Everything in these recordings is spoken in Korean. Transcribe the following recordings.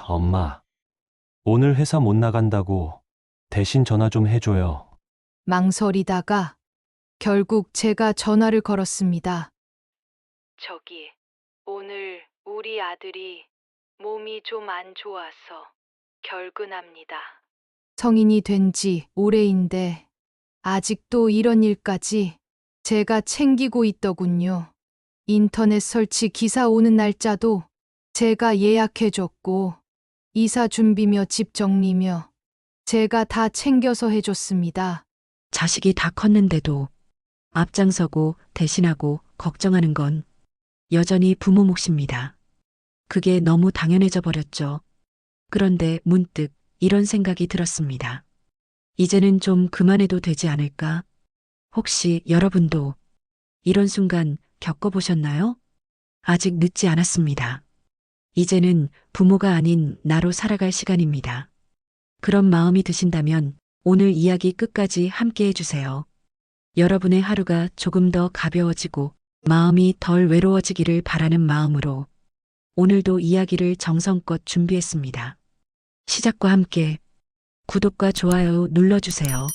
엄마, 오늘 회사 못 나간다고 대신 전화 좀 해줘요. 망설이다가 결국 제가 전화를 걸었습니다. 저기, 오늘 우리 아들이 몸이 좀 안 좋아서 결근합니다. 성인이 된 지 오래인데 아직도 이런 일까지 제가 챙기고 있더군요. 인터넷 설치 기사 오는 날짜도 제가 예약해줬고 이사 준비며 집 정리며 제가 다 챙겨서 해줬습니다. 자식이 다 컸는데도 앞장서고 대신하고 걱정하는 건 여전히 부모 몫입니다. 그게 너무 당연해져 버렸죠. 그런데 문득 이런 생각이 들었습니다. 이제는 좀 그만해도 되지 않을까? 혹시 여러분도 이런 순간 겪어보셨나요? 아직 늦지 않았습니다. 이제는 부모가 아닌 나로 살아갈 시간입니다. 그런 마음이 드신다면 오늘 이야기 끝까지 함께 해주세요. 여러분의 하루가 조금 더 가벼워지고 마음이 덜 외로워지기를 바라는 마음으로 오늘도 이야기를 정성껏 준비했습니다. 시작과 함께 구독과 좋아요 눌러주세요.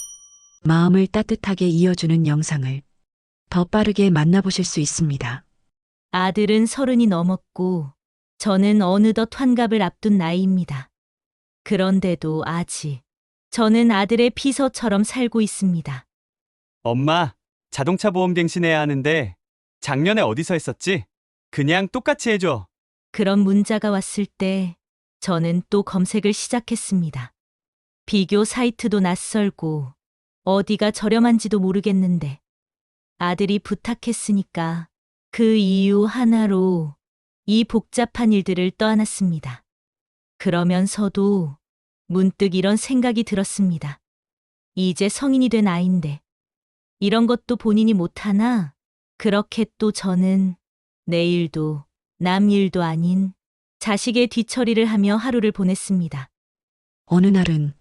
마음을 따뜻하게 이어주는 영상을 더 빠르게 만나보실 수 있습니다. 아들은 30이 넘었고 저는 어느덧 환갑을 앞둔 나이입니다. 그런데도 아직 저는 아들의 비서처럼 살고 있습니다. 엄마, 자동차 보험 갱신해야 하는데 작년에 어디서 했었지? 그냥 똑같이 해줘. 그런 문자가 왔을 때 저는 또 검색을 시작했습니다. 비교 사이트도 낯설고 어디가 저렴한지도 모르겠는데 아들이 부탁했으니까 그 이유 하나로 이 복잡한 일들을 떠안았습니다. 그러면서도 문득 이런 생각이 들었습니다. 이제 성인이 된 아이인데 이런 것도 본인이 못하나? 그렇게 또 저는 내 일도 남 일도 아닌 자식의 뒤처리를 하며 하루를 보냈습니다. 어느 날은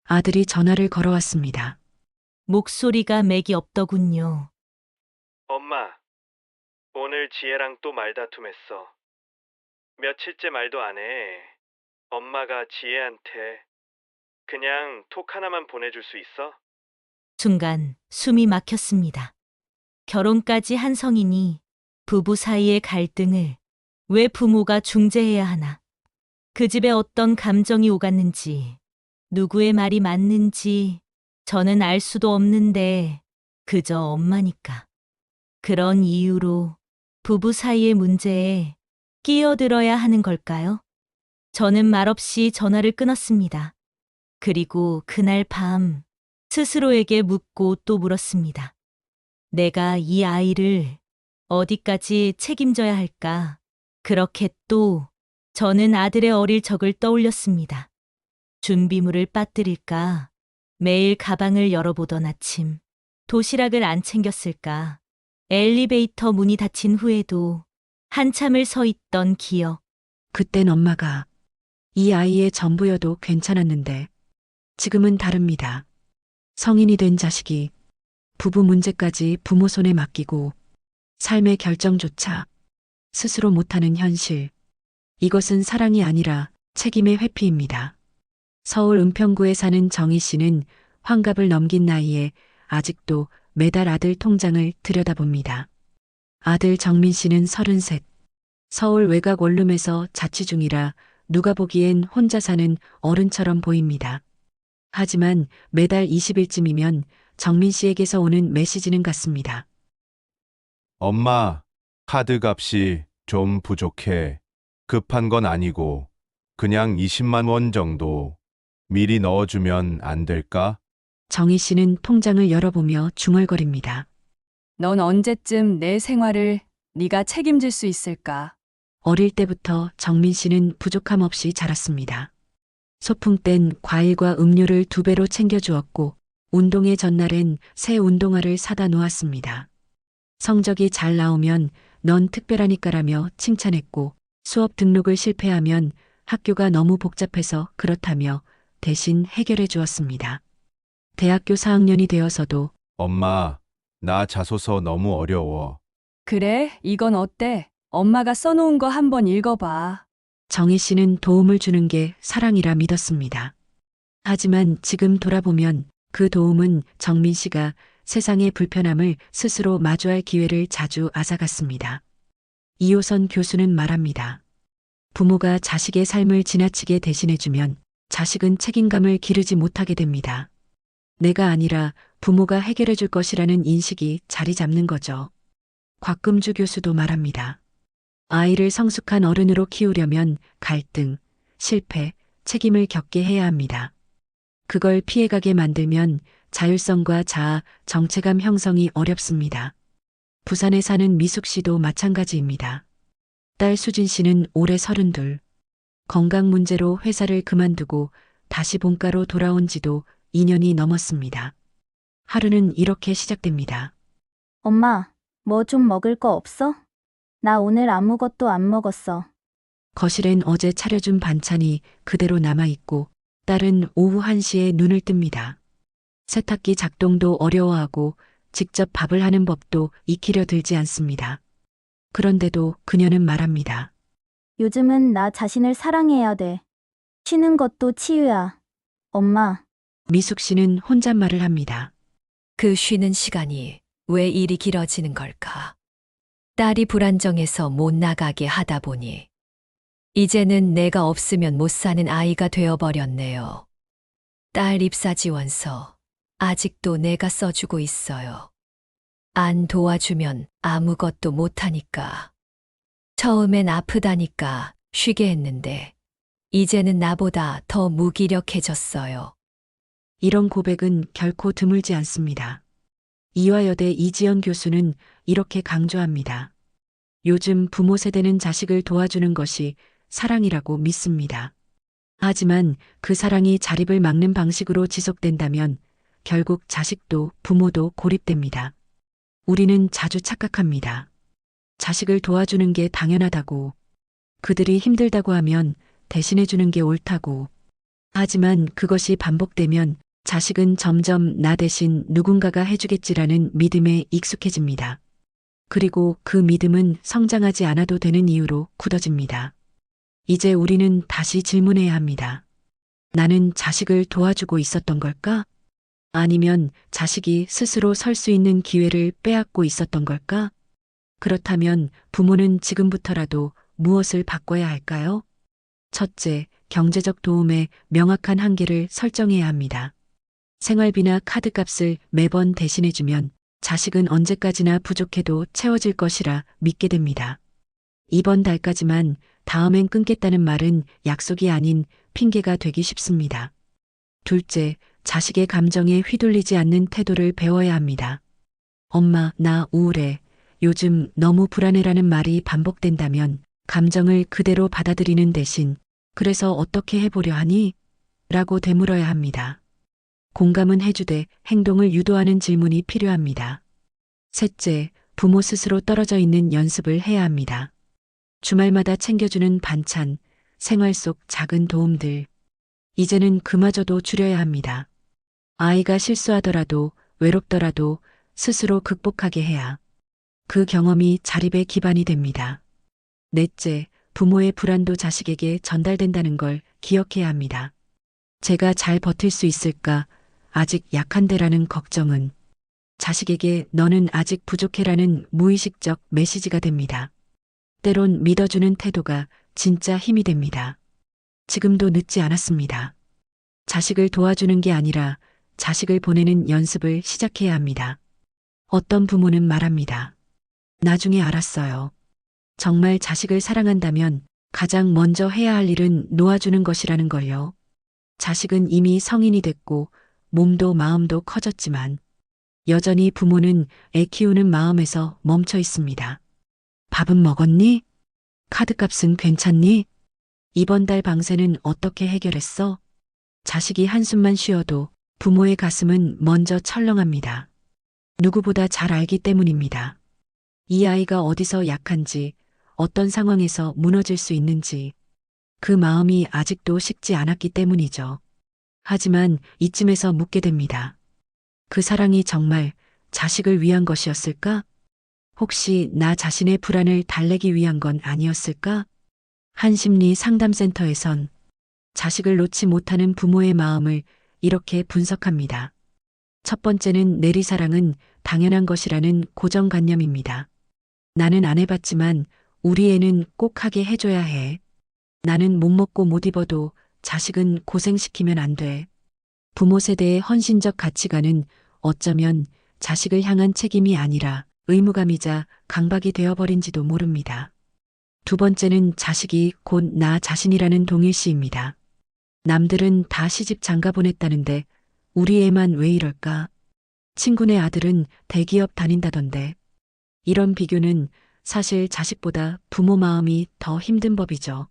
아들이 전화를 걸어왔습니다. 목소리가 맥이 없더군요. 엄마, 오늘 지혜랑 또 말다툼했어. 며칠째 말도 안 해. 엄마가 지혜한테 그냥 톡 하나만 보내줄 수 있어? 순간 숨이 막혔습니다. 결혼까지 한 성인이 부부 사이의 갈등을 왜 부모가 중재해야 하나? 그 집에 어떤 감정이 오갔는지, 누구의 말이 맞는지 저는 알 수도 없는데 그저 엄마니까. 그런 이유로 부부 사이의 문제에 끼어들어야 하는 걸까요? 저는 말없이 전화를 끊었습니다. 그리고 그날 밤 스스로에게 묻고 또 물었습니다. 내가 이 아이를 어디까지 책임져야 할까? 그렇게 또 저는 아들의 어릴 적을 떠올렸습니다. 준비물을 빠뜨릴까? 매일 가방을 열어보던 아침, 도시락을 안 챙겼을까? 엘리베이터 문이 닫힌 후에도 한참을 서 있던 기억. 그땐 엄마가 이 아이의 전부여도 괜찮았는데 지금은 다릅니다. 성인이 된 자식이 부부 문제까지 부모 손에 맡기고 삶의 결정조차 스스로 못하는 현실. 이것은 사랑이 아니라 책임의 회피입니다. 서울 은평구에 사는 정희 씨는 환갑을 넘긴 나이에 아직도 매달 아들 통장을 들여다봅니다. 아들 정민 씨는 33, 서울 외곽 원룸에서 자취 중이라 누가 보기엔 혼자 사는 어른처럼 보입니다. 하지만 매달 20일쯤이면 정민 씨에게서 오는 메시지는 같습니다. 엄마, 카드 값이 좀 부족해. 급한 건 아니고 그냥 20만 원 정도 미리 넣어주면 안 될까? 정희 씨는 통장을 열어보며 중얼거립니다. 넌 언제쯤 내 생활을 네가 책임질 수 있을까? 어릴 때부터 정민 씨는 부족함 없이 자랐습니다. 소풍 땐 과일과 음료를 2배로 챙겨주었고 운동회 전날엔 새 운동화를 사다 놓았습니다. 성적이 잘 나오면 넌 특별하니까라며 칭찬했고 수업 등록을 실패하면 학교가 너무 복잡해서 그렇다며 대신 해결해 주었습니다. 대학교 4학년이 되어서도 엄마, 나 자소서 너무 어려워. 그래, 이건 어때? 엄마가 써놓은 거 한번 읽어봐. 정희 씨는 도움을 주는 게 사랑이라 믿었습니다. 하지만 지금 돌아보면 그 도움은 정민 씨가 세상의 불편함을 스스로 마주할 기회를 자주 앗아갔습니다. 이호선 교수는 말합니다. 부모가 자식의 삶을 지나치게 대신해주면 자식은 책임감을 기르지 못하게 됩니다. 내가 아니라 부모가 해결해 줄 것이라는 인식이 자리 잡는 거죠. 곽금주 교수도 말합니다. 아이를 성숙한 어른으로 키우려면 갈등, 실패, 책임을 겪게 해야 합니다. 그걸 피해가게 만들면 자율성과 자아, 정체감 형성이 어렵습니다. 부산에 사는 미숙 씨도 마찬가지입니다. 딸 수진 씨는 올해 32. 건강 문제로 회사를 그만두고 다시 본가로 돌아온 지도 2년이 넘었습니다. 하루는 이렇게 시작됩니다. 엄마, 뭐 좀 먹을 거 없어? 나 오늘 아무것도 안 먹었어. 거실엔 어제 차려준 반찬이 그대로 남아있고 딸은 오후 1시에 눈을 뜹니다. 세탁기 작동도 어려워하고 직접 밥을 하는 법도 익히려 들지 않습니다. 그런데도 그녀는 말합니다. 요즘은 나 자신을 사랑해야 돼. 쉬는 것도 치유야. 엄마, 미숙 씨는 혼잣말을 합니다. 그 쉬는 시간이 왜 이리 길어지는 걸까? 딸이 불안정해서 못 나가게 하다 보니 이제는 내가 없으면 못 사는 아이가 되어버렸네요. 딸 입사 지원서 아직도 내가 써주고 있어요. 안 도와주면 아무것도 못하니까. 처음엔 아프다니까 쉬게 했는데 이제는 나보다 더 무기력해졌어요. 이런 고백은 결코 드물지 않습니다. 이화여대 이지연 교수는 이렇게 강조합니다. 요즘 부모 세대는 자식을 도와주는 것이 사랑이라고 믿습니다. 하지만 그 사랑이 자립을 막는 방식으로 지속된다면 결국 자식도 부모도 고립됩니다. 우리는 자주 착각합니다. 자식을 도와주는 게 당연하다고, 그들이 힘들다고 하면 대신해주는 게 옳다고. 하지만 그것이 반복되면 자식은 점점 나 대신 누군가가 해주겠지라는 믿음에 익숙해집니다. 그리고 그 믿음은 성장하지 않아도 되는 이유로 굳어집니다. 이제 우리는 다시 질문해야 합니다. 나는 자식을 도와주고 있었던 걸까? 아니면 자식이 스스로 설 수 있는 기회를 빼앗고 있었던 걸까? 그렇다면 부모는 지금부터라도 무엇을 바꿔야 할까요? 첫째, 경제적 도움의 명확한 한계를 설정해야 합니다. 생활비나 카드값을 매번 대신해주면 자식은 언제까지나 부족해도 채워질 것이라 믿게 됩니다. 이번 달까지만, 다음엔 끊겠다는 말은 약속이 아닌 핑계가 되기 쉽습니다. 둘째, 자식의 감정에 휘둘리지 않는 태도를 배워야 합니다. 엄마, 나 우울해. 요즘 너무 불안해라는 말이 반복된다면 감정을 그대로 받아들이는 대신 그래서 어떻게 해보려 하니? 라고 되물어야 합니다. 공감은 해주되 행동을 유도하는 질문이 필요합니다. 셋째, 부모 스스로 떨어져 있는 연습을 해야 합니다. 주말마다 챙겨주는 반찬, 생활 속 작은 도움들. 이제는 그마저도 줄여야 합니다. 아이가 실수하더라도 외롭더라도 스스로 극복하게 해야 그 경험이 자립의 기반이 됩니다. 넷째, 부모의 불안도 자식에게 전달된다는 걸 기억해야 합니다. 제가 잘 버틸 수 있을까? 아직 약한데라는 걱정은 자식에게 너는 아직 부족해라는 무의식적 메시지가 됩니다. 때론 믿어주는 태도가 진짜 힘이 됩니다. 지금도 늦지 않았습니다. 자식을 도와주는 게 아니라 자식을 보내는 연습을 시작해야 합니다. 어떤 부모는 말합니다. 나중에 알았어요. 정말 자식을 사랑한다면 가장 먼저 해야 할 일은 놓아주는 것이라는 걸요. 자식은 이미 성인이 됐고 몸도 마음도 커졌지만 여전히 부모는 애 키우는 마음에서 멈춰 있습니다. 밥은 먹었니? 카드값은 괜찮니? 이번 달 방세는 어떻게 해결했어? 자식이 한숨만 쉬어도 부모의 가슴은 먼저 철렁합니다. 누구보다 잘 알기 때문입니다. 이 아이가 어디서 약한지, 어떤 상황에서 무너질 수 있는지, 그 마음이 아직도 식지 않았기 때문이죠. 하지만 이쯤에서 묻게 됩니다. 그 사랑이 정말 자식을 위한 것이었을까? 혹시 나 자신의 불안을 달래기 위한 건 아니었을까? 한심리 상담센터에선 자식을 놓지 못하는 부모의 마음을 이렇게 분석합니다. 첫 번째는 내리사랑은 당연한 것이라는 고정관념입니다. 나는 안 해봤지만 우리 애는 꼭 하게 해줘야 해. 나는 못 먹고 못 입어도 자식은 고생시키면 안 돼. 부모 세대의 헌신적 가치관은 어쩌면 자식을 향한 책임이 아니라 의무감이자 강박이 되어버린지도 모릅니다. 두 번째는 자식이 곧 나 자신이라는 동일시입니다. 남들은 다 시집 장가 보냈다는데 우리 애만 왜 이럴까? 친구네 아들은 대기업 다닌다던데. 이런 비교는 사실 자식보다 부모 마음이 더 힘든 법이죠.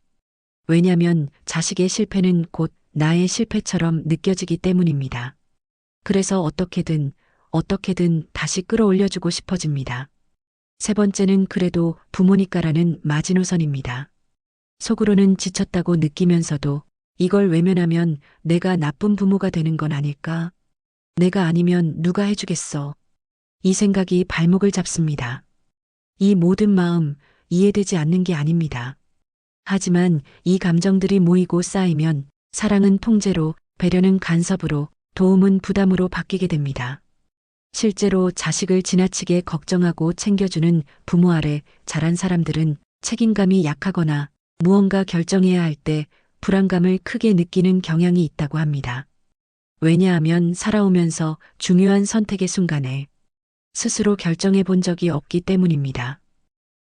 왜냐면 자식의 실패는 곧 나의 실패처럼 느껴지기 때문입니다. 그래서 어떻게든 다시 끌어올려주고 싶어집니다. 세 번째는 그래도 부모니까라는 마지노선입니다. 속으로는 지쳤다고 느끼면서도 이걸 외면하면 내가 나쁜 부모가 되는 건 아닐까? 내가 아니면 누가 해주겠어? 이 생각이 발목을 잡습니다. 이 모든 마음 이해되지 않는 게 아닙니다. 하지만 이 감정들이 모이고 쌓이면 사랑은 통제로, 배려는 간섭으로, 도움은 부담으로 바뀌게 됩니다. 실제로 자식을 지나치게 걱정하고 챙겨주는 부모 아래 자란 사람들은 책임감이 약하거나 무언가 결정해야 할 때 불안감을 크게 느끼는 경향이 있다고 합니다. 왜냐하면 살아오면서 중요한 선택의 순간에 스스로 결정해 본 적이 없기 때문입니다.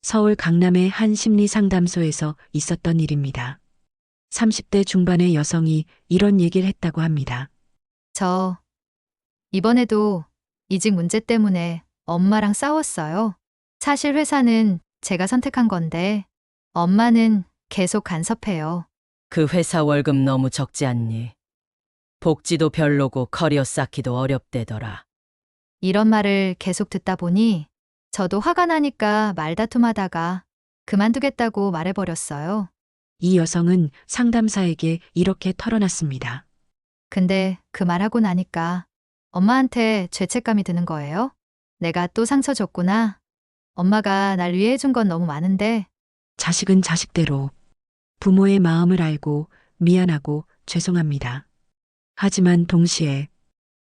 서울 강남의 한 심리상담소에서 있었던 일입니다. 30대 중반의 여성이 이런 얘기를 했다고 합니다. 저 이번에도 이직 문제 때문에 엄마랑 싸웠어요. 사실 회사는 제가 선택한 건데 엄마는 계속 간섭해요. 그 회사 월급 너무 적지 않니? 복지도 별로고 커리어 쌓기도 어렵대더라. 이런 말을 계속 듣다 보니 저도 화가 나니까 말다툼하다가 그만두겠다고 말해버렸어요. 이 여성은 상담사에게 이렇게 털어놨습니다. 근데 그 말하고 나니까 엄마한테 죄책감이 드는 거예요. 내가 또 상처 줬구나. 엄마가 날 위해 해준 건 너무 많은데. 자식은 자식대로 부모의 마음을 알고 미안하고 죄송합니다. 하지만 동시에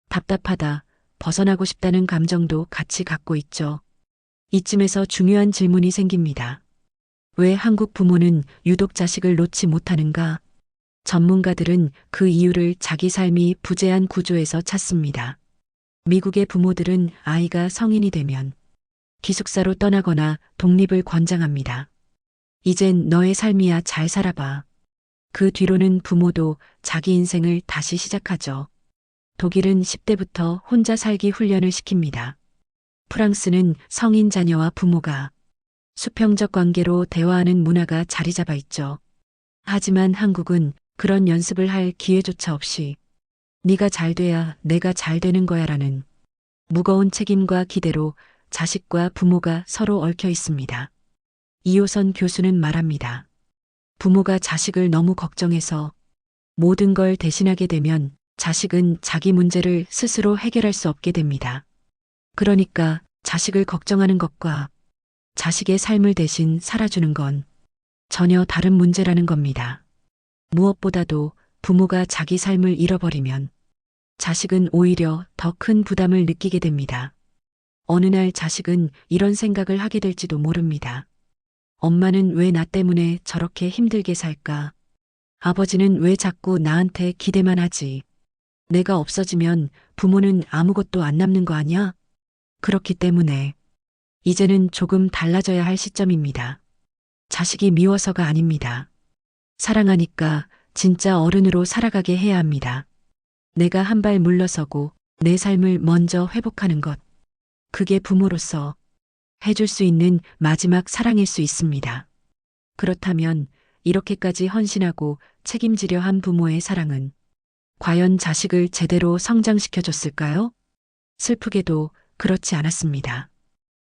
답답하다, 벗어나고 싶다는 감정도 같이 갖고 있죠. 이쯤에서 중요한 질문이 생깁니다. 왜 한국 부모는 유독 자식을 놓지 못하는가? 전문가들은 그 이유를 자기 삶이 부재한 구조에서 찾습니다. 미국의 부모들은 아이가 성인이 되면 기숙사로 떠나거나 독립을 권장합니다. 이젠 너의 삶이야 잘 살아봐. 그 뒤로는 부모도 자기 인생을 다시 시작하죠. 독일은 10대부터 혼자 살기 훈련을 시킵니다. 프랑스는 성인 자녀와 부모가 수평적 관계로 대화하는 문화가 자리 잡아 있죠. 하지만 한국은 그런 연습을 할 기회조차 없이 네가 잘 돼야 내가 잘 되는 거야라는 무거운 책임과 기대로 자식과 부모가 서로 얽혀 있습니다. 이호선 교수는 말합니다. 부모가 자식을 너무 걱정해서 모든 걸 대신하게 되면 자식은 자기 문제를 스스로 해결할 수 없게 됩니다. 그러니까 자식을 걱정하는 것과 자식의 삶을 대신 살아주는 건 전혀 다른 문제라는 겁니다. 무엇보다도 부모가 자기 삶을 잃어버리면 자식은 오히려 더 큰 부담을 느끼게 됩니다. 어느 날 자식은 이런 생각을 하게 될지도 모릅니다. 엄마는 왜 나 때문에 저렇게 힘들게 살까? 아버지는 왜 자꾸 나한테 기대만 하지? 내가 없어지면 부모는 아무것도 안 남는 거 아니야? 그렇기 때문에 이제는 조금 달라져야 할 시점입니다. 자식이 미워서가 아닙니다. 사랑하니까 진짜 어른으로 살아가게 해야 합니다. 내가 한 발 물러서고 내 삶을 먼저 회복하는 것. 그게 부모로서 해줄 수 있는 마지막 사랑일 수 있습니다. 그렇다면 이렇게까지 헌신하고 책임지려 한 부모의 사랑은 과연 자식을 제대로 성장시켜줬을까요? 슬프게도 그렇지 않았습니다.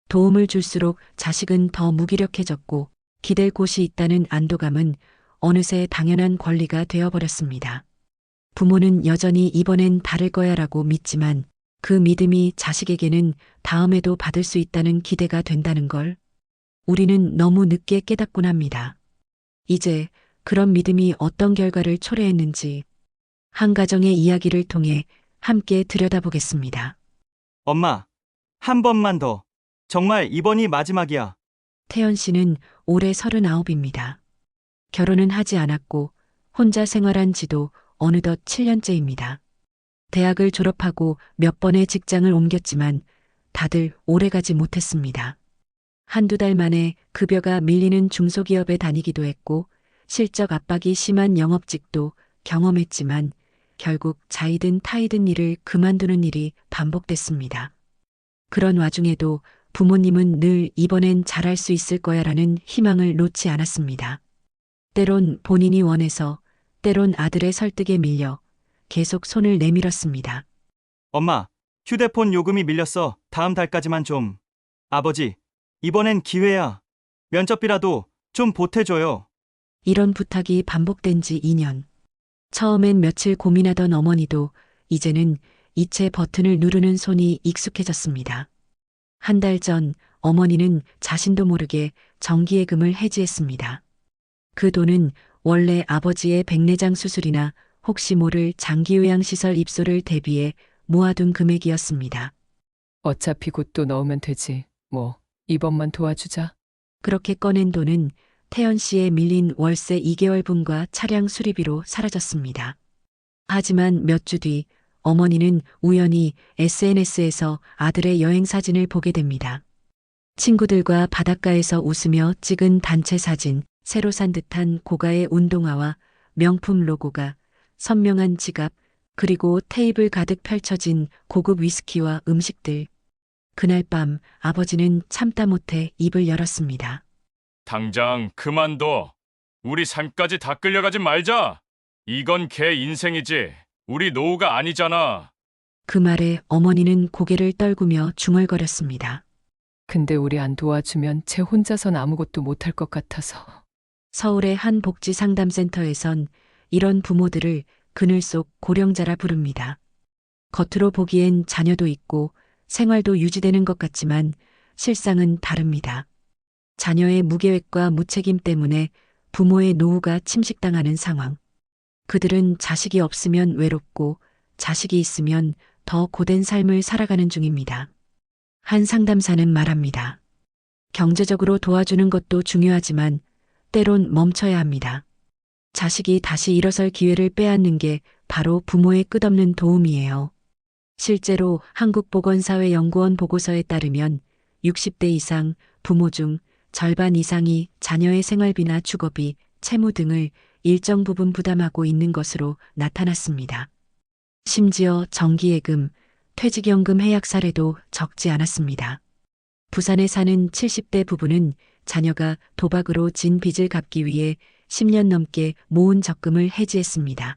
도움을 줄수록 자식은 더 무기력해졌고 기댈 곳이 있다는 안도감은 어느새 당연한 권리가 되어버렸습니다. 부모는 여전히 이번엔 다를 거야라고 믿지만 그 믿음이 자식에게는 다음에도 받을 수 있다는 기대가 된다는 걸 우리는 너무 늦게 깨닫곤 합니다. 이제 그런 믿음이 어떤 결과를 초래했는지 한 가정의 이야기를 통해 함께 들여다보겠습니다. 엄마, 한 번만 더. 정말 이번이 마지막이야. 태연 씨는 올해 39입니다. 결혼은 하지 않았고 혼자 생활한 지도 어느덧 7년째입니다. 대학을 졸업하고 몇 번의 직장을 옮겼지만 다들 오래가지 못했습니다. 한두 달 만에 급여가 밀리는 중소기업에 다니기도 했고 실적 압박이 심한 영업직도 경험했지만 결국 자이든 타이든 일을 그만두는 일이 반복됐습니다. 그런 와중에도 부모님은 늘 이번엔 잘할 수 있을 거야라는 희망을 놓지 않았습니다. 때론 본인이 원해서, 때론 아들의 설득에 밀려 계속 손을 내밀었습니다. 엄마, 휴대폰 요금이 밀렸어. 다음 달까지만 좀. 아버지, 이번엔 기회야. 면접비라도 좀 보태줘요. 이런 부탁이 반복된 지 2년. 처음엔 며칠 고민하던 어머니도 이제는 이체 버튼을 누르는 손이 익숙해졌습니다. 한 달 전 어머니는 자신도 모르게 정기예금을 해지했습니다. 그 돈은 원래 아버지의 백내장 수술이나 혹시 모를 장기요양시설 입소를 대비해 모아둔 금액이었습니다. 어차피 곧 또 넣으면 되지. 뭐, 이번만 도와주자. 그렇게 꺼낸 돈은 태연 씨의 밀린 월세 2개월분과 차량 수리비로 사라졌습니다. 하지만 몇 주 뒤 어머니는 우연히 SNS에서 아들의 여행 사진을 보게 됩니다. 친구들과 바닷가에서 웃으며 찍은 단체 사진, 새로 산 듯한 고가의 운동화와 명품 로고가, 선명한 지갑, 그리고 테이블 가득 펼쳐진 고급 위스키와 음식들. 그날 밤 아버지는 참다 못해 입을 열었습니다. 당장 그만둬. 우리 삶까지 다 끌려가지 말자. 이건 걔 인생이지. 우리 노후가 아니잖아. 그 말에 어머니는 고개를 떨구며 중얼거렸습니다. 근데 우리 안 도와주면 쟤 혼자선 아무것도 못할 것 같아서. 서울의 한 복지 상담센터에선 이런 부모들을 그늘 속 고령자라 부릅니다. 겉으로 보기엔 자녀도 있고 생활도 유지되는 것 같지만 실상은 다릅니다. 자녀의 무계획과 무책임 때문에 부모의 노후가 침식당하는 상황. 그들은 자식이 없으면 외롭고 자식이 있으면 더 고된 삶을 살아가는 중입니다. 한 상담사는 말합니다. 경제적으로 도와주는 것도 중요하지만 때론 멈춰야 합니다. 자식이 다시 일어설 기회를 빼앗는 게 바로 부모의 끝없는 도움이에요. 실제로 한국보건사회연구원 보고서에 따르면 60대 이상 부모 중 절반 이상이 자녀의 생활비나 주거비, 채무 등을 일정 부분 부담하고 있는 것으로 나타났습니다. 심지어 정기예금, 퇴직연금 해약 사례도 적지 않았습니다. 부산에 사는 70대 부부는 자녀가 도박으로 진 빚을 갚기 위해 10년 넘게 모은 적금을 해지했습니다.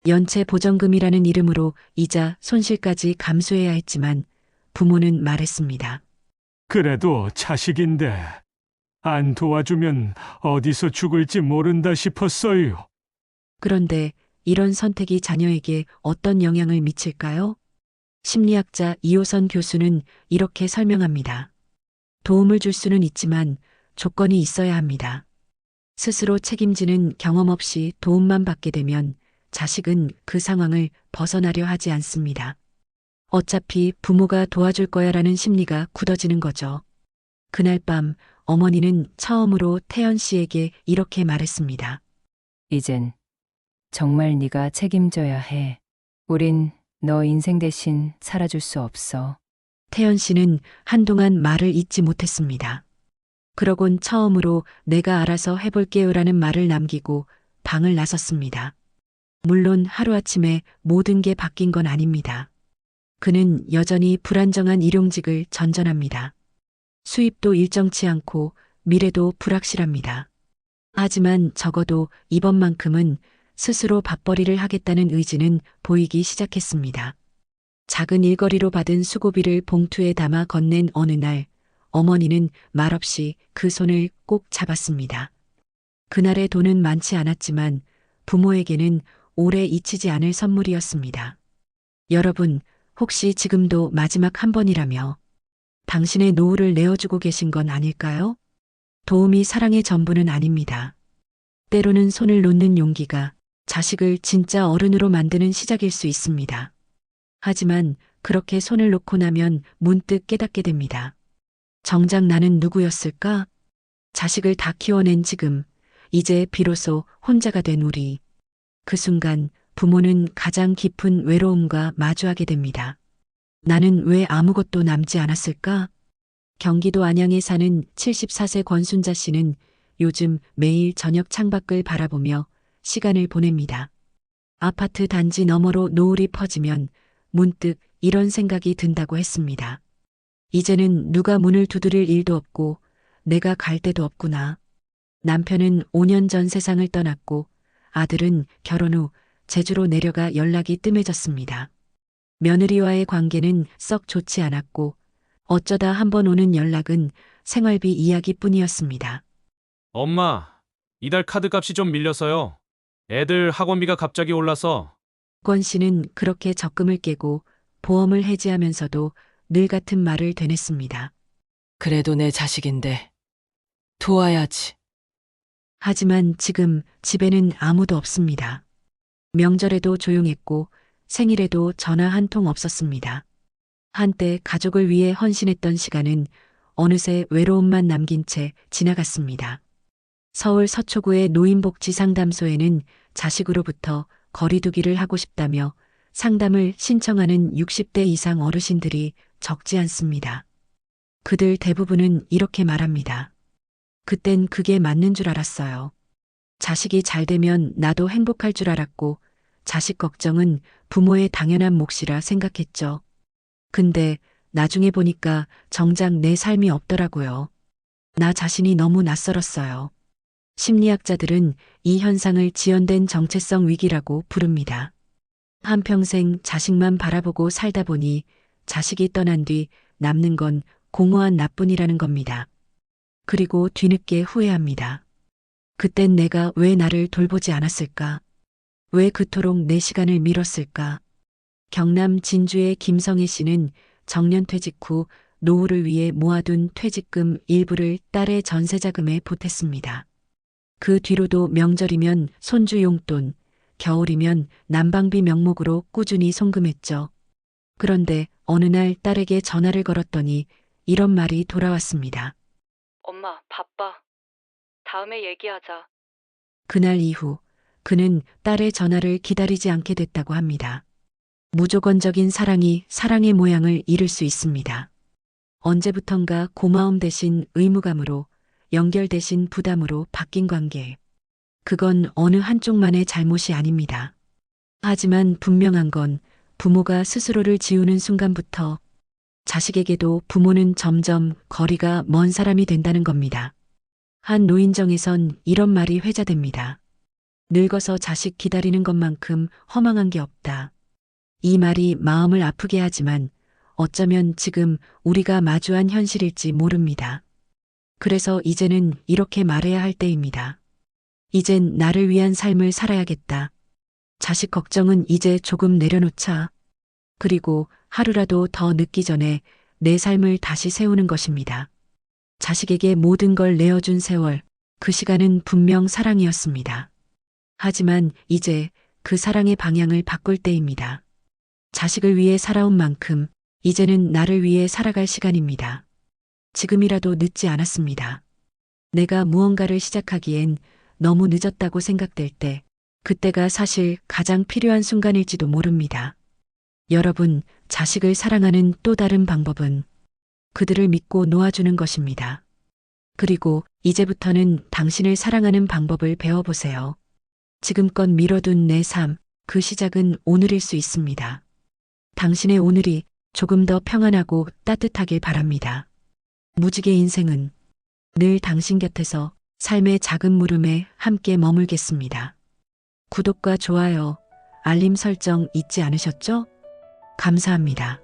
연체 보전금이라는 이름으로 이자 손실까지 감수해야 했지만 부모는 말했습니다. 그래도 자식인데 안 도와주면 어디서 죽을지 모른다 싶었어요. 그런데 이런 선택이 자녀에게 어떤 영향을 미칠까요? 심리학자 이호선 교수는 이렇게 설명합니다. 도움을 줄 수는 있지만 조건이 있어야 합니다. 스스로 책임지는 경험 없이 도움만 받게 되면 자식은 그 상황을 벗어나려 하지 않습니다. 어차피 부모가 도와줄 거야라는 심리가 굳어지는 거죠. 그날 밤 어머니는 처음으로 태연 씨에게 이렇게 말했습니다. 이젠 정말 네가 책임져야 해. 우린 너 인생 대신 살아줄 수 없어. 태연 씨는 한동안 말을 잇지 못했습니다. 그러곤 처음으로 내가 알아서 해볼게요라는 말을 남기고 방을 나섰습니다. 물론 하루아침에 모든 게 바뀐 건 아닙니다. 그는 여전히 불안정한 일용직을 전전합니다. 수입도 일정치 않고 미래도 불확실합니다. 하지만 적어도 이번만큼은 스스로 밥벌이를 하겠다는 의지는 보이기 시작했습니다. 작은 일거리로 받은 수고비를 봉투에 담아 건넨 어느 날, 어머니는 말없이 그 손을 꼭 잡았습니다. 그날의 돈은 많지 않았지만 부모에게는 오래 잊히지 않을 선물이었습니다. 여러분, 혹시 지금도 마지막 한 번이라며 당신의 노후를 내어주고 계신 건 아닐까요? 도움이 사랑의 전부는 아닙니다. 때로는 손을 놓는 용기가 자식을 진짜 어른으로 만드는 시작일 수 있습니다. 하지만 그렇게 손을 놓고 나면 문득 깨닫게 됩니다. 정작 나는 누구였을까? 자식을 다 키워낸 지금, 이제 비로소 혼자가 된 우리. 그 순간 부모는 가장 깊은 외로움과 마주하게 됩니다. 나는 왜 아무것도 남지 않았을까? 경기도 안양에 사는 74세 권순자 씨는 요즘 매일 저녁 창밖을 바라보며 시간을 보냅니다. 아파트 단지 너머로 노을이 퍼지면 문득 이런 생각이 든다고 했습니다. 이제는 누가 문을 두드릴 일도 없고 내가 갈 데도 없구나. 남편은 5년 전 세상을 떠났고 아들은 결혼 후 제주로 내려가 연락이 뜸해졌습니다. 며느리와의 관계는 썩 좋지 않았고 어쩌다 한번 오는 연락은 생활비 이야기뿐이었습니다. 엄마, 이달 카드값이 좀 밀려서요. 애들 학원비가 갑자기 올라서. 권 씨는 그렇게 적금을 깨고 보험을 해지하면서도 늘 같은 말을 되냈습니다. 그래도 내 자식인데 도와야지. 하지만 지금 집에는 아무도 없습니다. 명절에도 조용했고 생일에도 전화 한 통 없었습니다. 한때 가족을 위해 헌신했던 시간은 어느새 외로움만 남긴 채 지나갔습니다. 서울 서초구의 노인복지상담소에는 자식으로부터 거리두기를 하고 싶다며 상담을 신청하는 60대 이상 어르신들이 적지 않습니다. 그들 대부분은 이렇게 말합니다. 그땐 그게 맞는 줄 알았어요. 자식이 잘 되면 나도 행복할 줄 알았고 자식 걱정은 부모의 당연한 몫이라 생각했죠. 근데 나중에 보니까 정작 내 삶이 없더라고요. 나 자신이 너무 낯설었어요. 심리학자들은 이 현상을 지연된 정체성 위기라고 부릅니다. 한평생 자식만 바라보고 살다 보니 자식이 떠난 뒤 남는 건 공허한 나뿐이라는 겁니다. 그리고 뒤늦게 후회합니다. 그땐 내가 왜 나를 돌보지 않았을까? 왜 그토록 내 시간을 미뤘을까? 경남 진주의 김성애 씨는 정년퇴직 후 노후를 위해 모아둔 퇴직금 일부를 딸의 전세자금에 보탰습니다. 그 뒤로도 명절이면 손주 용돈, 겨울이면 난방비 명목으로 꾸준히 송금했죠. 그런데 어느 날 딸에게 전화를 걸었더니 이런 말이 돌아왔습니다. 엄마, 바빠. 다음에 얘기하자. 그날 이후 그는 딸의 전화를 기다리지 않게 됐다고 합니다. 무조건적인 사랑이 사랑의 모양을 잃을 수 있습니다. 언제부턴가 고마움 대신 의무감으로, 연결 대신 부담으로 바뀐 관계. 그건 어느 한쪽만의 잘못이 아닙니다. 하지만 분명한 건 부모가 스스로를 지우는 순간부터 자식에게도 부모는 점점 거리가 먼 사람이 된다는 겁니다. 한 노인정에선 이런 말이 회자됩니다. 늙어서 자식 기다리는 것만큼 허망한 게 없다. 이 말이 마음을 아프게 하지만 어쩌면 지금 우리가 마주한 현실일지 모릅니다. 그래서 이제는 이렇게 말해야 할 때입니다. 이젠 나를 위한 삶을 살아야겠다. 자식 걱정은 이제 조금 내려놓자. 그리고 하루라도 더 늦기 전에 내 삶을 다시 세우는 것입니다. 자식에게 모든 걸 내어준 세월, 그 시간은 분명 사랑이었습니다. 하지만 이제 그 사랑의 방향을 바꿀 때입니다. 자식을 위해 살아온 만큼 이제는 나를 위해 살아갈 시간입니다. 지금이라도 늦지 않았습니다. 내가 무언가를 시작하기엔 너무 늦었다고 생각될 때, 그때가 사실 가장 필요한 순간일지도 모릅니다. 여러분, 자식을 사랑하는 또 다른 방법은 그들을 믿고 놓아주는 것입니다. 그리고 이제부터는 당신을 사랑하는 방법을 배워보세요. 지금껏 미뤄둔 내 삶, 그 시작은 오늘일 수 있습니다. 당신의 오늘이 조금 더 평안하고 따뜻하길 바랍니다. 무지개 인생은 늘 당신 곁에서 삶의 작은 물음에 함께 머물겠습니다. 구독과 좋아요, 알림 설정 잊지 않으셨죠? 감사합니다.